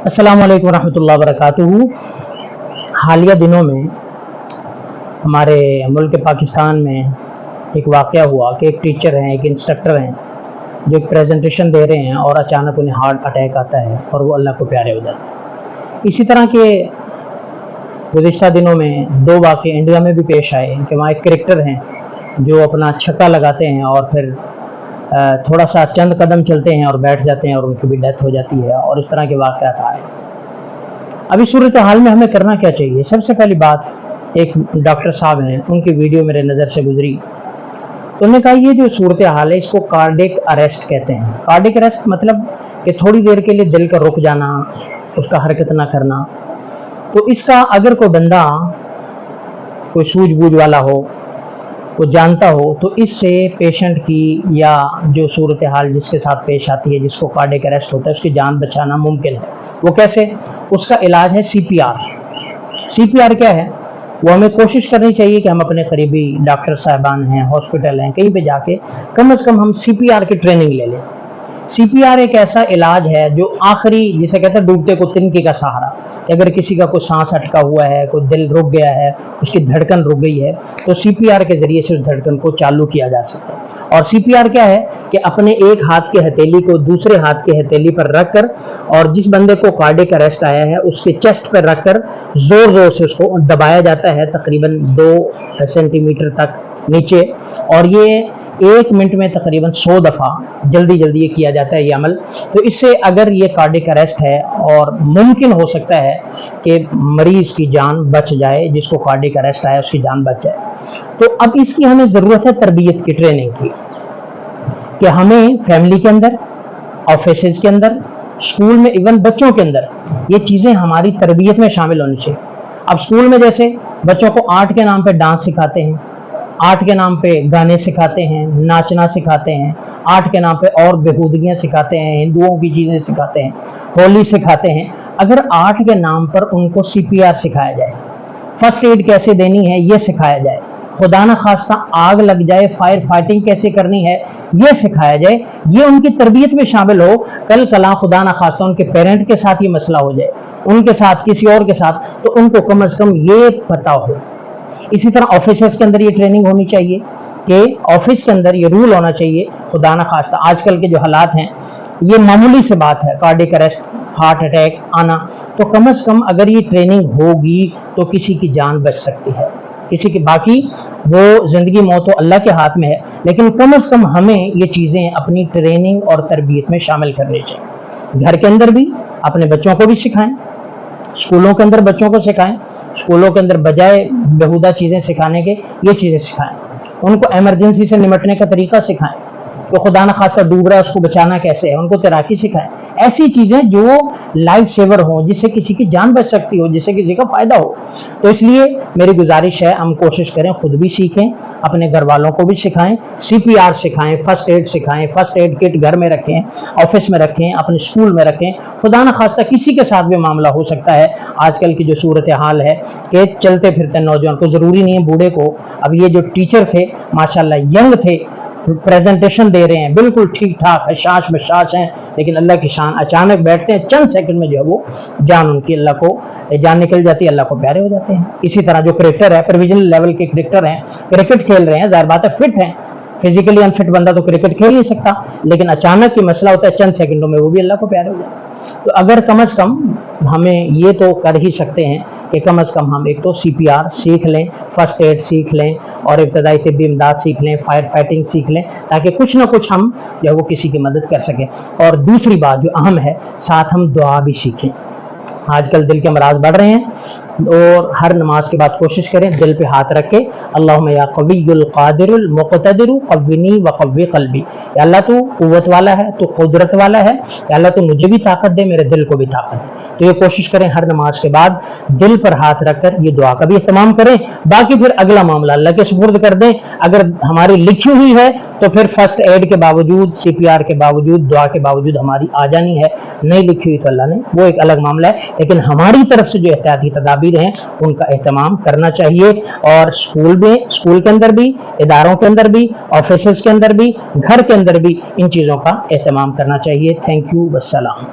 अस्सलाम वालेकुम रहमतुल्लाहि वबरकातुहू। हालिया दिनों में हमारे मुल्क पाकिस्तान में एक वाक़या हुआ कि एक टीचर हैं, एक इंस्ट्रक्टर हैं जो एक प्रेजेंटेशन दे रहे हैं और अचानक उन्हें हार्ट अटैक आता है और वो अल्लाह को प्यारे हो जाते हैं। इसी तरह के गुज़िश्ता दिनों में दो वाक़ये इंडिया में भी पेश आए कि वहाँ एक क्रिकेटर हैं जो अपना छक्का लगाते हैं और फिर थोड़ा सा चंद कदम चलते हैं और बैठ जाते हैं और उनकी भी डेथ हो जाती है, और इस तरह के वाक़यात आए। अभी सूरत हाल में हमें करना क्या चाहिए? सबसे पहली बात, एक डॉक्टर साहब हैं, उनकी वीडियो मेरे नज़र से गुजरी तो उन्होंने कहा ये जो सूरत हाल है इसको कार्डिक अरेस्ट कहते हैं। कार्डिक अरेस्ट मतलब कि थोड़ी देर के लिए दिल का रुक जाना, उसका हरकत ना करना। तो इसका अगर कोई बंदा कोई सूझबूझ वाला हो, वो जानता हो, तो इससे पेशेंट की या जो सूरत हाल जिसके साथ पेश आती है, जिसको कार्डिक अरेस्ट होता है, उसकी जान बचाना मुमकिन है। वो कैसे? उसका इलाज है CPR। CPR क्या है? वो हमें कोशिश करनी चाहिए कि हम अपने करीबी डॉक्टर साहबान हैं, हॉस्पिटल हैं, कहीं पे जाके कम से कम हम CPR की ट्रेनिंग ले लें। CPR एक ऐसा इलाज है जो आखिरी, जिसे कहते हैं डूबते को तिनके का सहारा, कि अगर किसी का कोई सांस अटका हुआ है, कोई दिल रुक गया है, उसकी धड़कन रुक गई है, तो CPR के जरिए से उस धड़कन को चालू किया जा सकता है। और CPR क्या है कि अपने एक हाथ के हथेली को दूसरे हाथ के हथेली पर रखकर और जिस बंदे को कार्डिक अरेस्ट आया है उसके चेस्ट पर रखकर जोर जोर से उसको दबाया जाता है, तकरीबन 2 सेंटीमीटर तक नीचे, और ये 1 मिनट में तकरीबन 100 दफ़ा जल्दी जल्दी ये किया जाता है ये अमल। तो इससे अगर ये कार्डिक अरेस्ट है और मुमकिन हो सकता है कि मरीज की जान बच जाए, जिसको कार्डिक अरेस्ट आया उसकी जान बच जाए। तो अब इसकी हमें ज़रूरत है तरबियत की, ट्रेनिंग की, कि हमें फैमिली के अंदर, ऑफिस के अंदर, स्कूल में, इवन बच्चों के अंदर ये चीज़ें हमारी तरबियत में शामिल होनी चाहिए। अब स्कूल में जैसे बच्चों को आर्ट के नाम पे डांस सिखाते हैं, आर्ट के नाम पे गाने सिखाते हैं, नाचना सिखाते हैं, आर्ट के नाम पे और बेहूदगियाँ सिखाते हैं, हिंदुओं की चीज़ें सिखाते हैं, होली सिखाते हैं। अगर आर्ट के नाम पर उनको CPR सिखाया जाए, फर्स्ट एड कैसे देनी है ये सिखाया जाए, खुदा न खास्ता आग लग जाए फायर फाइटिंग कैसे करनी है ये सिखाया जाए, ये उनकी तरबियत में शामिल हो, कल कला खुदा न खास्ता उनके पेरेंट के साथ ये मसला हो जाए, उनके साथ किसी और के साथ, तो उनको कम से कम ये पता हो। इसी तरह ऑफिस के अंदर ये ट्रेनिंग होनी चाहिए कि ऑफिस के अंदर ये रूल होना चाहिए, खुदा न खास्ता आजकल के जो हालात हैं, ये मामूली से बात है कार्डिक अरेस्ट, हार्ट अटैक आना, तो कम से कम अगर ये ट्रेनिंग होगी तो किसी की जान बच सकती है, किसी की, बाकी वो जिंदगी मौत तो अल्लाह के हाथ में है, लेकिन कम से कम हमें ये चीज़ें अपनी ट्रेनिंग और तरबियत में शामिल करनी चाहिए। घर के अंदर भी अपने बच्चों को भी सिखाएं, स्कूलों के अंदर बच्चों को सिखाएं, स्कूलों के अंदर बजाय बेहुदा चीज़ें सिखाने के ये चीज़ें सिखाएं, उनको इमरजेंसी से निपटने का तरीका सिखाएं, तो खुदा न खास्ता डूब रहा है उसको बचाना कैसे है, उनको तैराकी सिखाएं। ऐसी चीज़ें जो लाइफ सेवर हों, जिससे किसी की जान बच सकती हो, जिससे किसी का फ़ायदा हो। तो इसलिए मेरी गुजारिश है हम कोशिश करें, खुद भी सीखें, अपने घर वालों को भी सिखाएं, CPR सिखाएं, फर्स्ट एड सिखाएं, फर्स्ट एड किट घर में रखें, ऑफिस में रखें, अपने स्कूल में रखें। खुदा न खास्ता किसी के साथ भी मामला हो सकता है। आजकल की जो सूरत हाल है कि चलते फिरते नौजवान को, ज़रूरी नहीं है बूढ़े को, अब ये जो टीचर थे माशाल्लाह यंग थे, प्रेजेंटेशन दे रहे हैं, बिल्कुल ठीक ठाक हशाश बशाश हैं, लेकिन अल्लाह की शान, अचानक बैठते हैं, चंद सेकंड में जो है वो जान उनकी, अल्लाह को जान निकल जाती है, अल्लाह को प्यारे हो जाते हैं। इसी तरह जो क्रिकेटर है, प्रोविजनल लेवल के क्रिकेटर हैं, क्रिकेट खेल रहे हैं, ज़ाहिर बात है फिट हैं, फिजिकली अनफिट बंदा तो क्रिकेट खेल नहीं सकता, लेकिन अचानक ही मसला होता है, चंद सेकंडों में वो भी अल्लाह को प्यारे हो जाते हैं। तो अगर कम से कम हमें ये तो कर ही सकते हैं कि कम से कम हम एक तो CPR सीख लें, फर्स्ट एड सीख लें और इब्तदाई तिब्बी इमदाद सीख लें, फायर फाइटिंग सीख लें, ताकि कुछ ना कुछ हम जो है वो किसी की मदद कर सकें। और दूसरी बात जो अहम है, साथ हम दुआ भी सीखें। आजकल दिल के अमराज बढ़ रहे हैं, और हर नमाज के बाद कोशिश करें दिल पे हाथ रख के, अल्लाहुम्मा या क़वियुल क़ादिरुल मुक़्तदिरु क़व्विनी व क़व्वि क़ल्बी, या अल्लाह तू क़ुव्वत वाला है, तू कुदरत वाला है, या अल्लाह तू मुझे भी ताकत दे, मेरे दिल को भी ताकत दे। तो ये कोशिश करें हर नमाज के बाद दिल पर हाथ रखकर ये दुआ का भी इहतमाम करें। बाकी फिर अगला मामला अल्लाह के सुपुर्द कर दें। अगर हमारी लिखी हुई है तो फिर फर्स्ट एड के बावजूद, CPR के बावजूद, दुआ के बावजूद हमारी आ जानी है, नहीं लिखी हुई तो अल्लाह ने, वो एक अलग मामला है, लेकिन हमारी तरफ से जो एहतियाती तदाबीर हैं उनका एहतमाम करना चाहिए। और स्कूल के अंदर भी, इदारों के अंदर भी, ऑफिस के अंदर भी, घर के अंदर भी इन चीज़ों का एहतमाम करना चाहिए। Thank you, वस्सलाम।